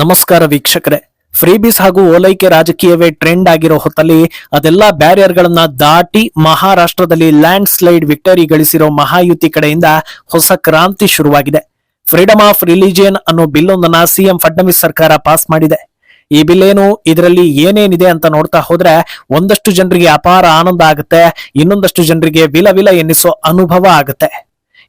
ನಮಸ್ಕಾರ ವೀಕ್ಷಕರೇ. ಫ್ರೀಬೀಸ್ ಹಾಗೂ ಓಲೈಕೆ ರಾಜಕೀಯವೇ ಟ್ರೆಂಡ್ ಆಗಿರೋ ಹೊತ್ತಲ್ಲಿ ಅದೆಲ್ಲ ಬ್ಯಾರಿಯರ್ ಗಳನ್ನ ದಾಟಿ ಮಹಾರಾಷ್ಟ್ರದಲ್ಲಿ ಲ್ಯಾಂಡ್ ಸ್ಲೈಡ್ ವಿಕ್ಟರಿ ಗಳಿಸಿರೋ ಮಹಾಯುತಿ ಕಡೆಯಿಂದ ಹೊಸ ಕ್ರಾಂತಿ ಶುರುವಾಗಿದೆ. ಫ್ರೀಡಮ್ ಆಫ್ ರಿಲಿಜಿಯನ್ ಅನ್ನೋ ಬಿಲ್ ಒಂದನ್ನ ಸಿಎಂ ಫಡ್ನವೀಸ್ ಸರ್ಕಾರ ಪಾಸ್ ಮಾಡಿದೆ. ಈ ಬಿಲ್ ಏನು, ಇದರಲ್ಲಿ ಏನೇನಿದೆ ಅಂತ ನೋಡ್ತಾ ಹೋದ್ರೆ ಒಂದಷ್ಟು ಜನರಿಗೆ ಅಪಾರ ಆನಂದ ಆಗುತ್ತೆ, ಇನ್ನೊಂದಷ್ಟು ಜನರಿಗೆ ವಿಲ ವಿಲ ಎನ್ನಿಸೋ ಅನುಭವ ಆಗುತ್ತೆ.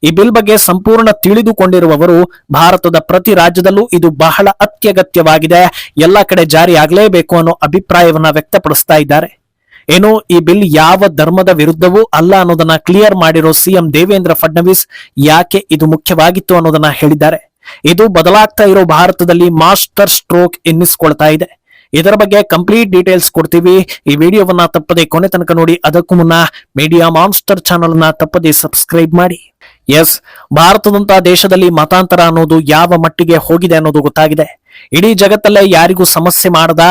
ಈ ಬಿಲ್ ಬಗ್ಗೆ ಸಂಪೂರ್ಣ ತಿಳಿದುಕೊಂಡಿರುವವರು ಭಾರತದ ಪ್ರತಿ ರಾಜ್ಯದಲ್ಲೂ ಇದು ಬಹಳ ಅತ್ಯಗತ್ಯವಾಗಿದೆ, ಎಲ್ಲ ಕಡೆ ಜಾರಿ ಆಗಲೇಬೇಕು ಅನ್ನೋ ಅಭಿಪ್ರಾಯವನ್ನ ವ್ಯಕ್ತಪಡಿಸ್ತಾ ಇದ್ದಾರೆ. ಏನು, ಈ ಬಿಲ್ ಯಾವ ಧರ್ಮದ ವಿರುದ್ಧವೂ ಅಲ್ಲ ಅನ್ನೋದನ್ನ ಕ್ಲಿಯರ್ ಮಾಡಿರೋ ಸಿಎಂ ದೇವೇಂದ್ರ ಫಡ್ನವೀಸ್ ಯಾಕೆ ಇದು ಮುಖ್ಯವಾಗಿತ್ತು ಅನ್ನೋದನ್ನ ಹೇಳಿದ್ದಾರೆ. ಇದು ಬದಲಾಗ್ತಾ ಇರೋ ಭಾರತದಲ್ಲಿ ಮಾಸ್ಟರ್ ಸ್ಟ್ರೋಕ್ ಎನ್ನಿಸ್ಕೊಳ್ತಾ ಇದೆ. ಇದರ ಬಗ್ಗೆ ಕಂಪ್ಲೀಟ್ ಡೀಟೇಲ್ಸ್ ಕೊಡ್ತೀವಿ. ಈ ವಿಡಿಯೋವನ್ನ ತಪ್ಪದೆ ಕೊನೆ ತನಕ ನೋಡಿ. ಅದಕ್ಕೂ ಮುನ್ನ ಮೀಡಿಯಾ ಮಾನ್ಸ್ಟರ್ ಚಾನೆಲ್ ನ ತಪ್ಪದೆ ಸಬ್ಸ್ಕ್ರೈಬ್ ಮಾಡಿ. ಎಸ್, ಭಾರತದಂತಹ ದೇಶದಲ್ಲಿ ಮತಾಂತರ ಅನ್ನೋದು ಯಾವ ಮಟ್ಟಿಗೆ ಹೋಗಿದೆ ಅನ್ನೋದು ಗೊತ್ತಾಗಿದೆ. ಇಡೀ ಜಗತ್ತಲ್ಲೇ ಯಾರಿಗೂ ಸಮಸ್ಯೆ ಮಾಡದ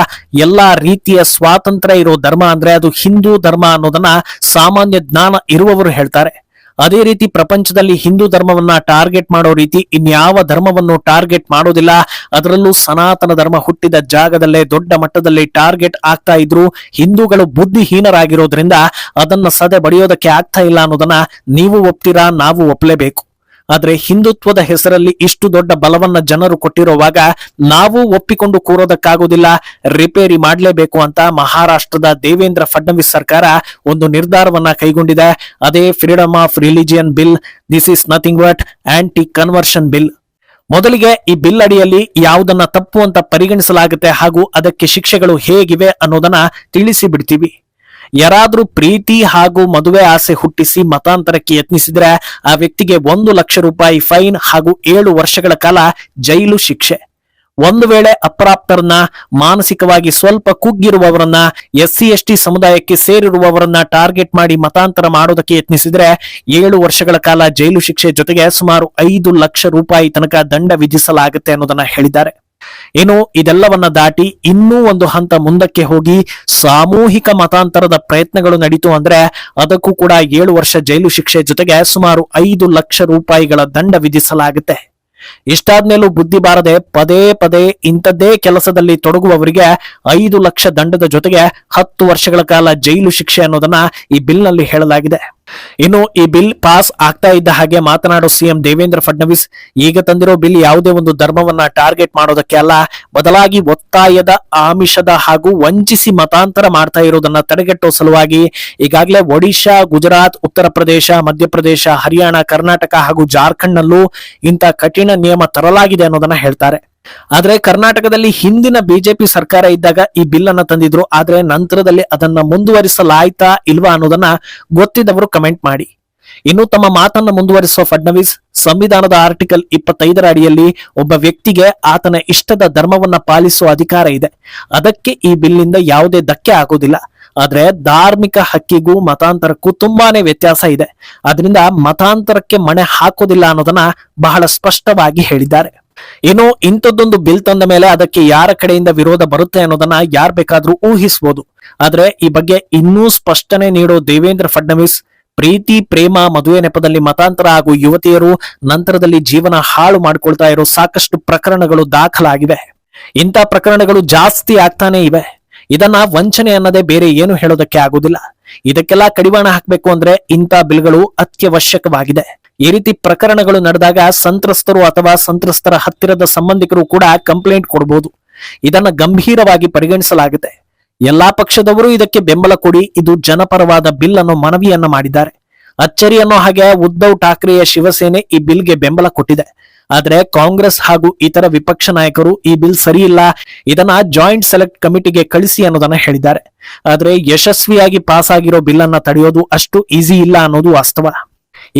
ಎಲ್ಲಾ ರೀತಿಯ ಸ್ವಾತಂತ್ರ್ಯ ಇರೋ ಧರ್ಮ ಅಂದ್ರೆ ಅದು ಹಿಂದೂ ಧರ್ಮ ಅನ್ನೋದನ್ನ ಸಾಮಾನ್ಯ ಜ್ಞಾನ ಇರುವವರು ಹೇಳ್ತಾರೆ. ಅದೇ ರೀತಿ ಪ್ರಪಂಚದಲ್ಲಿ ಹಿಂದೂ ಧರ್ಮವನ್ನ ಟಾರ್ಗೆಟ್ ಮಾಡೋ ರೀತಿ ಇನ್ಯಾವ ಧರ್ಮವನ್ನು ಟಾರ್ಗೆಟ್ ಮಾಡೋದಿಲ್ಲ. ಅದರಲ್ಲೂ ಸನಾತನ ಧರ್ಮ ಹುಟ್ಟಿದ ಜಾಗದಲ್ಲೇ ದೊಡ್ಡ ಮಟ್ಟದಲ್ಲಿ ಟಾರ್ಗೆಟ್ ಆಗ್ತಾ ಇದ್ರು. ಹಿಂದೂಗಳು ಬುದ್ಧಿಹೀನರಾಗಿರೋದ್ರಿಂದ ಅದನ್ನ ಸದೆ ಬಡಿಯೋದಕ್ಕೆ ಆಗ್ತಾ ಇಲ್ಲ ಅನ್ನೋದನ್ನ ನೀವು ಒಪ್ತೀರಾ, ನಾವು ಒಪ್ಲೇಬೇಕು. ಆದ್ರೆ ಹಿಂದುತ್ವದ ಹೆಸರಲ್ಲಿ ಇಷ್ಟು ದೊಡ್ಡ ಬಲವನ್ನ ಜನರು ಕೊಟ್ಟಿರುವಾಗ ನಾವು ಒಪ್ಪಿಕೊಂಡು ಕೂರೋದಕ್ಕಾಗೋದಿಲ್ಲ, ರಿಪೇರಿ ಮಾಡಲೇಬೇಕು ಅಂತ ಮಹಾರಾಷ್ಟ್ರದ ದೇವೇಂದ್ರ ಫಡ್ನವೀಸ್ ಸರ್ಕಾರ ಒಂದು ನಿರ್ಧಾರವನ್ನ ಕೈಗೊಂಡಿದೆ. ಅದೇ freedom of religion bill. This is nothing but anti conversion bill. ಮೊದಲಿಗೆ ಈ ಬಿಲ್ ಅಡಿಯಲ್ಲಿ ಯಾವುದನ್ನ ತಪ್ಪು ಅಂತ ಪರಿಗಣಿಸಲಾಗುತ್ತೆ ಹಾಗೂ ಅದಕ್ಕೆ ಶಿಕ್ಷೆಗಳು ಹೇಗಿವೆ ಅನ್ನೋದನ್ನ ತಿಳಿಸಿ ಬಿಡ್ತೀವಿ. ಯಾರಾದ್ರೂ ಪ್ರೀತಿ ಹಾಗೂ ಮದುವೆ ಆಸೆ ಹುಟ್ಟಿಸಿ ಮತಾಂತರಕ್ಕೆ ಯತ್ನಿಸಿದ್ರೆ ಆ ವ್ಯಕ್ತಿಗೆ 1 ಲಕ್ಷ ರೂಪಾಯಿ ಫೈನ್ ಹಾಗೂ 7 ವರ್ಷಗಳ ಕಾಲ ಜೈಲು ಶಿಕ್ಷೆ. ಒಂದು ವೇಳೆ ಅಪ್ರಾಪ್ತರನ್ನ, ಮಾನಸಿಕವಾಗಿ ಸ್ವಲ್ಪ ಕುಗ್ಗಿರುವವರನ್ನ, SC/ST ಸಮುದಾಯಕ್ಕೆ ಸೇರಿರುವವರನ್ನ ಟಾರ್ಗೆಟ್ ಮಾಡಿ ಮತಾಂತರ ಮಾಡೋದಕ್ಕೆ ಯತ್ನಿಸಿದ್ರೆ 7 ವರ್ಷಗಳ ಕಾಲ ಜೈಲು ಶಿಕ್ಷೆ ಜೊತೆಗೆ ಸುಮಾರು 5 ಲಕ್ಷ ರೂಪಾಯಿ ತನಕ ದಂಡ ವಿಧಿಸಲಾಗುತ್ತೆ ಅನ್ನೋದನ್ನ ಹೇಳಿದ್ದಾರೆ. ಏನು, ಇದೆಲ್ಲವನ್ನ ದಾಟಿ ಇನ್ನೂ ಒಂದು ಹಂತ ಮುಂದಕ್ಕೆ ಹೋಗಿ ಸಾಮೂಹಿಕ ಮತಾಂತರದ ಪ್ರಯತ್ನಗಳು ನಡೀತು ಅಂದ್ರೆ ಅದಕ್ಕೂ ಕೂಡ 7 ವರ್ಷ ಜೈಲು ಶಿಕ್ಷೆ ಜೊತೆಗೆ ಸುಮಾರು 5 ಲಕ್ಷ ರೂಪಾಯಿಗಳ ದಂಡ ವಿಧಿಸಲಾಗುತ್ತೆ. ಇಷ್ಟಾದ್ಮೇಲೂ ಬುದ್ಧಿ ಬಾರದೆ ಪದೇ ಪದೇ ಇಂಥದ್ದೇ ಕೆಲಸದಲ್ಲಿ ತೊಡಗುವವರಿಗೆ 5 ಲಕ್ಷ ದಂಡದ ಜೊತೆಗೆ 10 ವರ್ಷಗಳ ಕಾಲ ಜೈಲು ಶಿಕ್ಷೆ ಅನ್ನೋದನ್ನ ಈ ಬಿಲ್ ನಲ್ಲಿ ಹೇಳಲಾಗಿದೆ. ಇನ್ನು ಈ ಬಿಲ್ ಪಾಸ್ ಆಗ್ತಾ ಇದ್ದ ಹಾಗೆ ಮಾತನಾಡೋ ಸಿಎಂ ದೇವೇಂದ್ರ ಫಡ್ನವೀಸ್, ಈಗ ತಂದಿರೋ ಬಿಲ್ ಯಾವುದೇ ಒಂದು ಧರ್ಮವನ್ನ ಟಾರ್ಗೆಟ್ ಮಾಡೋದಕ್ಕೆ ಅಲ್ಲ, ಬದಲಾಗಿ ಒತ್ತಾಯದ, ಆಮಿಷದ ಹಾಗೂ ವಂಚಿಸಿ ಮತಾಂತರ ಮಾಡ್ತಾ ಇರೋದನ್ನ ತಡೆಗಟ್ಟೋ ಸಲುವಾಗಿ ಈಗಾಗಲೇ ಒಡಿಶಾ, ಗುಜರಾತ್, ಉತ್ತರ ಪ್ರದೇಶ, ಮಧ್ಯಪ್ರದೇಶ, ಹರಿಯಾಣ, ಕರ್ನಾಟಕ ಹಾಗೂ ಜಾರ್ಖಂಡ್ ನಲ್ಲೂ ಇಂಥ ಕಠಿಣ ನಿಯಮ ತರಲಾಗಿದೆ ಅನ್ನೋದನ್ನ ಹೇಳ್ತಾರೆ. ಆದ್ರೆ ಕರ್ನಾಟಕದಲ್ಲಿ ಹಿಂದಿನ ಬಿಜೆಪಿ ಸರ್ಕಾರ ಇದ್ದಾಗ ಈ ಬಿಲ್ ಅನ್ನ ತಂದಿದ್ರು. ಆದ್ರೆ ನಂತರದಲ್ಲಿ ಅದನ್ನ ಮುಂದುವರಿಸಲಾಯ್ತಾ ಇಲ್ವಾ ಅನ್ನೋದನ್ನ ಗೊತ್ತಿದ್ದವರು ಕಮೆಂಟ್ ಮಾಡಿ. ಇನ್ನು ತಮ್ಮ ಮಾತನ್ನ ಮುಂದುವರಿಸುವ ಫಡ್ನವೀಸ್, ಸಂವಿಧಾನದ ಆರ್ಟಿಕಲ್ 25 ಅಡಿಯಲ್ಲಿ ಒಬ್ಬ ವ್ಯಕ್ತಿಗೆ ಆತನ ಇಷ್ಟದ ಧರ್ಮವನ್ನ ಪಾಲಿಸುವ ಅಧಿಕಾರ ಇದೆ. ಅದಕ್ಕೆ ಈ ಬಿಲ್ಲಿಂದ ಯಾವುದೇ ಧಕ್ಕೆ ಆಗೋದಿಲ್ಲ. ಆದ್ರೆ ಧಾರ್ಮಿಕ ಹಕ್ಕಿಗೂ ಮತಾಂತರಕ್ಕೂ ತುಂಬಾನೇ ವ್ಯತ್ಯಾಸ ಇದೆ. ಅದರಿಂದ ಮತಾಂತರಕ್ಕೆ ಮಣೆ ಹಾಕೋದಿಲ್ಲ ಅನ್ನೋದನ್ನ ಬಹಳ ಸ್ಪಷ್ಟವಾಗಿ ಹೇಳಿದ್ದಾರೆ. ಏನೋ ಇಂಥದ್ದೊಂದು ಬಿಲ್ ತಂದ ಮೇಲೆ ಅದಕ್ಕೆ ಯಾರ ಕಡೆಯಿಂದ ವಿರೋಧ ಬರುತ್ತೆ ಅನ್ನೋದನ್ನ ಯಾರ್ ಬೇಕಾದ್ರೂ ಊಹಿಸಬಹುದು. ಆದ್ರೆ ಈ ಬಗ್ಗೆ ಇನ್ನೂ ಸ್ಪಷ್ಟನೆ ನೀಡೋ ದೇವೇಂದ್ರ ಫಡ್ನವೀಸ್, ಪ್ರೀತಿ, ಪ್ರೇಮ, ಮದುವೆ ನೆಪದಲ್ಲಿ ಮತಾಂತರ ಹಾಗೂ ಯುವತಿಯರು ನಂತರದಲ್ಲಿ ಜೀವನ ಹಾಳು ಮಾಡ್ಕೊಳ್ತಾ ಇರೋ ಸಾಕಷ್ಟು ಪ್ರಕರಣಗಳು ದಾಖಲಾಗಿವೆ. ಇಂಥ ಪ್ರಕರಣಗಳು ಜಾಸ್ತಿ ಆಗ್ತಾನೆ ಇವೆ. ಇದನ್ನ ವಂಚನೆ ಅನ್ನದೇ ಬೇರೆ ಏನು ಹೇಳೋದಕ್ಕೆ ಆಗುದಿಲ್ಲ. ಇದಕ್ಕೆಲ್ಲ ಕಡಿವಾಣ ಹಾಕಬೇಕು ಅಂದ್ರೆ ಇಂಥ ಬಿಲ್ಗಳು ಅತ್ಯವಶ್ಯಕವಾಗಿದೆ. ಈ ರೀತಿ ಪ್ರಕರಣಗಳು ನಡೆದಾಗ ಸಂತ್ರಸ್ತರು ಅಥವಾ ಸಂತ್ರಸ್ತರ ಹತ್ತಿರದ ಸಂಬಂಧಿಕರು ಕೂಡ ಕಂಪ್ಲೇಂಟ್ ಕೊಡಬಹುದು. ಇದನ್ನ ಗಂಭೀರವಾಗಿ ಪರಿಗಣಿಸಲಾಗುತ್ತೆ. ಎಲ್ಲಾ ಪಕ್ಷದವರು ಇದಕ್ಕೆ ಬೆಂಬಲ ಕೊಡಿ, ಇದು ಜನಪರವಾದ ಬಿಲ್ ಅನ್ನೋ ಮನವಿಯನ್ನ ಮಾಡಿದ್ದಾರೆ. ಅಚ್ಚರಿ ಅನ್ನೋ ಹಾಗೆ ಉದ್ಧವ್ ಠಾಕ್ರೆಯ ಶಿವಸೇನೆ ಈ ಬಿಲ್ಗೆ ಬೆಂಬಲ ಕೊಟ್ಟಿದೆ. ಆದ್ರೆ ಕಾಂಗ್ರೆಸ್ ಹಾಗೂ ಇತರ ವಿಪಕ್ಷ ನಾಯಕರು ಈ ಬಿಲ್ ಸರಿ ಇಲ್ಲ, ಇದನ್ನ ಜಾಯಿಂಟ್ ಸೆಲೆಕ್ಟ್ ಕಮಿಟಿಗೆ ಕಳಿಸಿ ಅನ್ನೋದನ್ನ ಹೇಳಿದ್ದಾರೆ. ಆದ್ರೆ ಯಶಸ್ವಿಯಾಗಿ ಪಾಸ್ ಆಗಿರೋ ಬಿಲ್ ಅನ್ನ ತಡೆಯೋದು ಅಷ್ಟು ಈಸಿ ಇಲ್ಲ ಅನ್ನೋದು ವಾಸ್ತವ.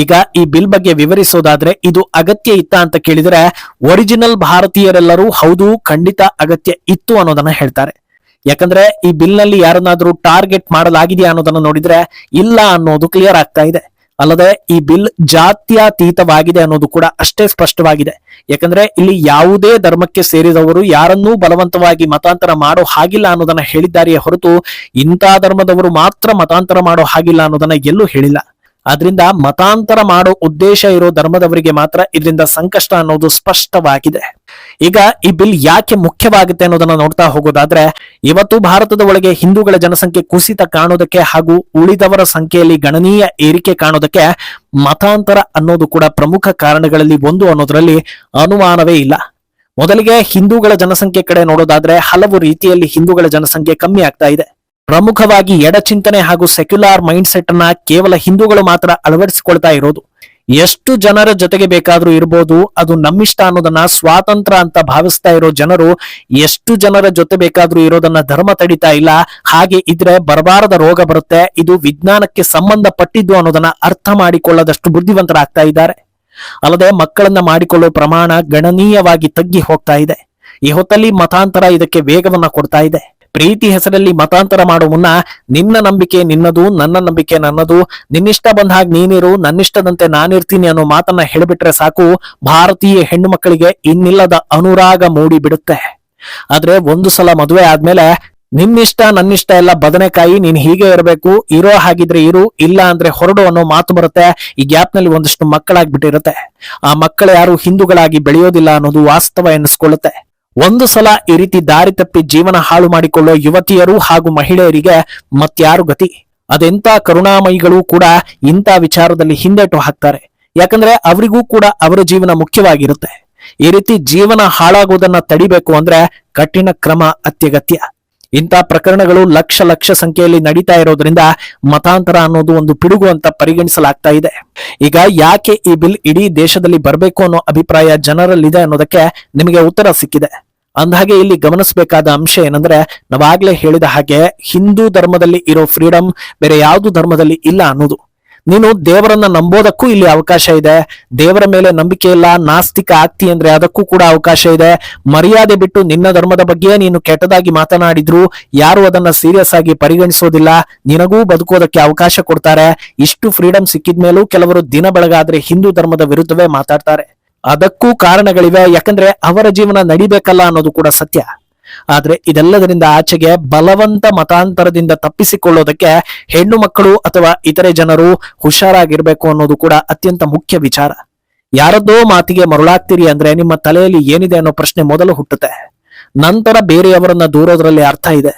ಈಗ ಈ ಬಿಲ್ ಬಗ್ಗೆ ವಿವರಿಸೋದಾದ್ರೆ ಇದು ಅಗತ್ಯ ಇತ್ತ ಅಂತ ಕೇಳಿದ್ರೆ ಒರಿಜಿನಲ್ ಭಾರತೀಯರೆಲ್ಲರೂ ಹೌದು, ಖಂಡಿತ ಅಗತ್ಯ ಇತ್ತು ಅನ್ನೋದನ್ನ ಹೇಳ್ತಾರೆ. ಯಾಕಂದ್ರೆ ಈ ಬಿಲ್ ನಲ್ಲಿ ಯಾರನ್ನಾದ್ರೂ ಟಾರ್ಗೆಟ್ ಮಾಡಲಾಗಿದೆಯಾ ಅನ್ನೋದನ್ನ ನೋಡಿದ್ರೆ ಇಲ್ಲ ಅನ್ನೋದು ಕ್ಲಿಯರ್ ಆಗ್ತಾ ಇದೆ. ಅಲ್ಲದೆ ಈ ಬಿಲ್ ಜಾತ್ಯತೀತವಾಗಿದೆ ಅನ್ನೋದು ಕೂಡ ಅಷ್ಟೇ ಸ್ಪಷ್ಟವಾಗಿದೆ. ಯಾಕಂದ್ರೆ ಇಲ್ಲಿ ಯಾವುದೇ ಧರ್ಮಕ್ಕೆ ಸೇರಿದವರು ಯಾರನ್ನೂ ಬಲವಂತವಾಗಿ ಮತಾಂತರ ಮಾಡೋ ಹಾಗಿಲ್ಲ ಅನ್ನೋದನ್ನ ಹೇಳಿದ್ದಾರೆಯೇ ಹೊರತು ಇಂಥ ಧರ್ಮದವರು ಮಾತ್ರ ಮತಾಂತರ ಮಾಡೋ ಹಾಗಿಲ್ಲ ಅನ್ನೋದನ್ನ ಎಲ್ಲೂ ಹೇಳಿಲ್ಲ. ಆದ್ರಿಂದ ಮತಾಂತರ ಮಾಡೋ ಉದ್ದೇಶ ಇರೋ ಧರ್ಮದವರಿಗೆ ಮಾತ್ರ ಇದರಿಂದ ಸಂಕಷ್ಟ ಅನ್ನೋದು ಸ್ಪಷ್ಟವಾಗಿದೆ. ಈಗ ಈ ಬಿಲ್ ಯಾಕೆ ಮುಖ್ಯವಾಗುತ್ತೆ ಅನ್ನೋದನ್ನ ನೋಡ್ತಾ ಹೋಗೋದಾದ್ರೆ, ಇವತ್ತು ಭಾರತದ ಒಳಗೆ ಹಿಂದೂಗಳ ಜನಸಂಖ್ಯೆ ಕುಸಿತ ಕಾಣೋದಕ್ಕೆ ಹಾಗೂ ಉಳಿದವರ ಸಂಖ್ಯೆಯಲ್ಲಿ ಗಣನೀಯ ಏರಿಕೆ ಕಾಣೋದಕ್ಕೆ ಮತಾಂತರ ಅನ್ನೋದು ಕೂಡ ಪ್ರಮುಖ ಕಾರಣಗಳಲ್ಲಿ ಒಂದು ಅನ್ನೋದ್ರಲ್ಲಿ ಅನುಮಾನವೇ ಇಲ್ಲ. ಮೊದಲಿಗೆ ಹಿಂದೂಗಳ ಜನಸಂಖ್ಯೆ ಕಡೆ ನೋಡೋದಾದ್ರೆ ಹಲವು ರೀತಿಯಲ್ಲಿ ಹಿಂದೂಗಳ ಜನಸಂಖ್ಯೆ ಕಮ್ಮಿ ಆಗ್ತಾ ಇದೆ. ಪ್ರಮುಖವಾಗಿ ಎಡಚಿಂತನೆ ಹಾಗೂ ಸೆಕ್ಯುಲಾರ್ ಮೈಂಡ್ ಸೆಟ್ ಅನ್ನ ಕೇವಲ ಹಿಂದೂಗಳು ಮಾತ್ರ ಅಳವಡಿಸಿಕೊಳ್ತಾ ಇರೋದು. ಎಷ್ಟು ಜನರ ಜೊತೆಗೆ ಬೇಕಾದ್ರೂ ಇರ್ಬೋದು, ಅದು ನಮ್ಮಿಷ್ಟ ಅನ್ನೋದನ್ನ ಸ್ವಾತಂತ್ರ್ಯ ಅಂತ ಭಾವಿಸ್ತಾ ಇರೋ ಜನರು ಎಷ್ಟು ಜನರ ಜೊತೆ ಬೇಕಾದ್ರೂ ಇರೋದನ್ನ ಧರ್ಮ ತಡಿತಾ ಇಲ್ಲ. ಹಾಗೆ ಇದ್ರೆ ಬರಬಾರದ ರೋಗ ಬರುತ್ತೆ, ಇದು ವಿಜ್ಞಾನಕ್ಕೆ ಸಂಬಂಧಪಟ್ಟಿದ್ದು ಅನ್ನೋದನ್ನ ಅರ್ಥ ಮಾಡಿಕೊಳ್ಳದಷ್ಟು ಬುದ್ಧಿವಂತರಾಗ್ತಾ ಇದ್ದಾರೆ. ಅಲ್ಲದೆ ಮಕ್ಕಳನ್ನ ಮಾಡಿಕೊಳ್ಳೋ ಪ್ರಮಾಣ ಗಣನೀಯವಾಗಿ ತಗ್ಗಿ ಹೋಗ್ತಾ ಇದೆ. ಈ ಹೊತ್ತಲ್ಲಿ ಮತಾಂತರ ಇದಕ್ಕೆ ವೇಗವನ್ನ ಕೊಡ್ತಾ ಇದೆ. ಪ್ರೀತಿ ಹೆಸರಲ್ಲಿ ಮತಾಂತರ ಮಾಡೋ ಮುನ್ನ ನಿನ್ನ ನಂಬಿಕೆ ನಿನ್ನದು, ನನ್ನ ನಂಬಿಕೆ ನನ್ನದು, ನಿನ್ನಿಷ್ಟ ಬಂದ ಹಾಗೆ ನೀನಿರು, ನನ್ನಿಷ್ಟದಂತೆ ನಾನಿರ್ತೀನಿ ಅನ್ನೋ ಮಾತನ್ನ ಹೇಳಿಬಿಟ್ರೆ ಸಾಕು, ಭಾರತೀಯ ಹೆಣ್ಣು ಮಕ್ಕಳಿಗೆ ಇನ್ನಿಲ್ಲದ ಅನುರಾಗ ಮೂಡಿ ಬಿಡುತ್ತೆ. ಆದ್ರೆ ಒಂದು ಸಲ ಮದುವೆ ಆದ್ಮೇಲೆ ನಿನ್ನಿಷ್ಟ ನನ್ನಿಷ್ಟ ಎಲ್ಲ ಬದನೆಕಾಯಿ, ನೀನ್ ಹೀಗೆ ಇರಬೇಕು, ಇರೋ ಹಾಗಿದ್ರೆ ಇರು, ಇಲ್ಲ ಅಂದ್ರೆ ಹೊರಡು ಅನ್ನೋ ಮಾತು ಬರುತ್ತೆ. ಈ ಗ್ಯಾಪ್ ನಲ್ಲಿ ಒಂದಷ್ಟು ಮಕ್ಕಳಾಗ್ಬಿಟ್ಟಿರುತ್ತೆ. ಆ ಮಕ್ಕಳು ಯಾರು ಹಿಂದೂಗಳಾಗಿ ಬೆಳೆಯೋದಿಲ್ಲ ಅನ್ನೋದು ವಾಸ್ತವ ಎನ್ನಿಸ್ಕೊಳ್ಳುತ್ತೆ. ಒಂದು ಸಲ ಈ ರೀತಿ ದಾರಿ ತಪ್ಪಿ ಜೀವನ ಹಾಳು ಮಾಡಿಕೊಳ್ಳೋ ಯುವತಿಯರು ಹಾಗೂ ಮಹಿಳೆಯರಿಗೆ ಮತ್ಯಾರು ಗತಿ? ಅದೆಂತ ಕರುಣಾಮಯಿಗಳು ಕೂಡ ಇಂಥ ವಿಚಾರದಲ್ಲಿ ಹಿಂದೇಟು ಹಾಕ್ತಾರೆ. ಯಾಕಂದ್ರೆ ಅವರಿಗೂ ಕೂಡ ಅವರ ಜೀವನ ಮುಖ್ಯವಾಗಿರುತ್ತೆ. ಈ ರೀತಿ ಜೀವನ ಹಾಳಾಗುವುದನ್ನ ತಡಿಬೇಕು ಅಂದ್ರೆ ಕಠಿಣ ಕ್ರಮ ಅತ್ಯಗತ್ಯ. ಇಂಥ ಪ್ರಕರಣಗಳು ಲಕ್ಷ ಸಂಖ್ಯೆಯಲ್ಲಿ ನಡೀತಾ ಇರೋದ್ರಿಂದ ಮತಾಂತರ ಅನ್ನೋದು ಒಂದು ಪಿಡುಗು ಅಂತ ಪರಿಗಣಿಸಲಾಗ್ತಾ ಇದೆ. ಈಗ ಯಾಕೆ ಈ ಬಿಲ್ ಇಡೀ ದೇಶದಲ್ಲಿ ಬರಬೇಕು ಅನ್ನೋ ಅಭಿಪ್ರಾಯ ಜನರಲ್ಲಿದೆ ಅನ್ನೋದಕ್ಕೆ ನಿಮಗೆ ಉತ್ತರ ಸಿಕ್ಕಿದೆ. ಅಂದಹಾಗೆ ಇಲ್ಲಿ ಗಮನಿಸಬೇಕಾದ ಅಂಶ ಏನಂದ್ರೆ, ನಾವಾಗ್ಲೇ ಹೇಳಿದ ಹಾಗೆ ಹಿಂದೂ ಧರ್ಮದಲ್ಲಿ ಇರೋ ಫ್ರೀಡಮ್ ಬೇರೆ ಯಾವ್ದು ಧರ್ಮದಲ್ಲಿ ಇಲ್ಲ ಅನ್ನೋದು. ನೀನು ದೇವರನ್ನ ನಂಬೋದಕ್ಕೂ ಇಲ್ಲಿ ಅವಕಾಶ ಇದೆ. ದೇವರ ಮೇಲೆ ನಂಬಿಕೆ ಇಲ್ಲ, ನಾಸ್ತಿಕ ಆಗ್ತಿ ಅಂದ್ರೆ ಅದಕ್ಕೂ ಕೂಡ ಅವಕಾಶ ಇದೆ. ಮರ್ಯಾದೆ ಬಿಟ್ಟು ನಿನ್ನ ಧರ್ಮದ ಬಗ್ಗೆ ನೀನು ಕೆಟ್ಟದಾಗಿ ಮಾತನಾಡಿದ್ರು ಯಾರು ಅದನ್ನ ಸೀರಿಯಸ್ ಆಗಿ ಪರಿಗಣಿಸೋದಿಲ್ಲ. ನಿನಗೂ ಬದುಕೋದಕ್ಕೆ ಅವಕಾಶ ಕೊಡ್ತಾರೆ. ಇಷ್ಟು ಫ್ರೀಡಮ್ ಸಿಕ್ಕಿದ್ಮೇಲೂ ಕೆಲವರು ದಿನ ಬೆಳಗಾದ್ರೆ ಹಿಂದೂ ಧರ್ಮದ ವಿರುದ್ಧವೇ ಮಾತಾಡ್ತಾರೆ. ಅದಕ್ಕೂ ಕಾರಣಗಳಿವೆ, ಯಾಕಂದ್ರೆ ಅವರ ಜೀವನ ನಡಿಬೇಕಲ್ಲ ಅನ್ನೋದು ಕೂಡ ಸತ್ಯ. ಆದ್ರೆ ಇದೆಲ್ಲದರಿಂದ ಆಚೆಗೆ ಬಲವಂತ ಮತಾಂತರದಿಂದ ತಪ್ಪಿಸಿಕೊಳ್ಳೋದಕ್ಕೆ ಹೆಣ್ಣು ಮಕ್ಕಳು ಅಥವಾ ಇತರೆ ಜನರು ಹುಷಾರಾಗಿರ್ಬೇಕು ಅನ್ನೋದು ಕೂಡ ಅತ್ಯಂತ ಮುಖ್ಯ ವಿಚಾರ. ಯಾರದ್ದೋ ಮಾತಿಗೆ ಮರುಳಾಗ್ತೀರಿ ಅಂದ್ರೆ ನಿಮ್ಮ ತಲೆಯಲ್ಲಿ ಏನಿದೆ ಅನ್ನೋ ಪ್ರಶ್ನೆ ಮೊದಲು ಹುಟ್ಟುತ್ತೆ. ನಂತರ ಬೇರೆಯವರನ್ನ ದೂರೋದ್ರಲ್ಲಿ ಅರ್ಥ ಇದೆ.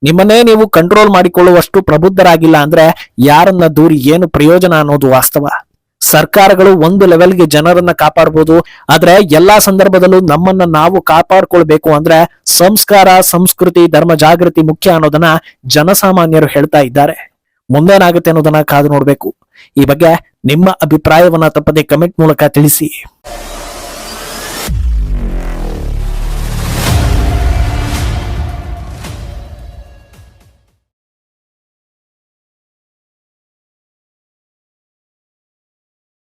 ನಿಮ್ಮನ್ನೇ ನೀವು ಕಂಟ್ರೋಲ್ ಮಾಡಿಕೊಳ್ಳುವಷ್ಟು ಪ್ರಬುದ್ಧರಾಗಿಲ್ಲ ಅಂದ್ರೆ ಯಾರನ್ನ ದೂರಿ ಏನು ಪ್ರಯೋಜನ ಅನ್ನೋದು ವಾಸ್ತವ. ಸರ್ಕಾರಗಳು ಒಂದು ಲೆವೆಲ್ಗೆ ಜನರನ್ನ ಕಾಪಾಡಬಹುದು, ಆದ್ರೆ ಎಲ್ಲಾ ಸಂದರ್ಭದಲ್ಲೂ ನಮ್ಮನ್ನ ನಾವು ಕಾಪಾಡ್ಕೊಳ್ಬೇಕು ಅಂದ್ರೆ ಸಂಸ್ಕಾರ, ಸಂಸ್ಕೃತಿ, ಧರ್ಮ ಜಾಗೃತಿ ಮುಖ್ಯ ಅನ್ನೋದನ್ನ ಜನಸಾಮಾನ್ಯರು ಹೇಳ್ತಾ ಇದ್ದಾರೆ. ಮುಂದೇನಾಗುತ್ತೆ ಅನ್ನೋದನ್ನ ಕಾದು ನೋಡ್ಬೇಕು. ಈ ಬಗ್ಗೆ ನಿಮ್ಮ ಅಭಿಪ್ರಾಯವನ್ನ ತಪ್ಪದೆ ಕಮೆಂಟ್ ಮೂಲಕ ತಿಳಿಸಿ.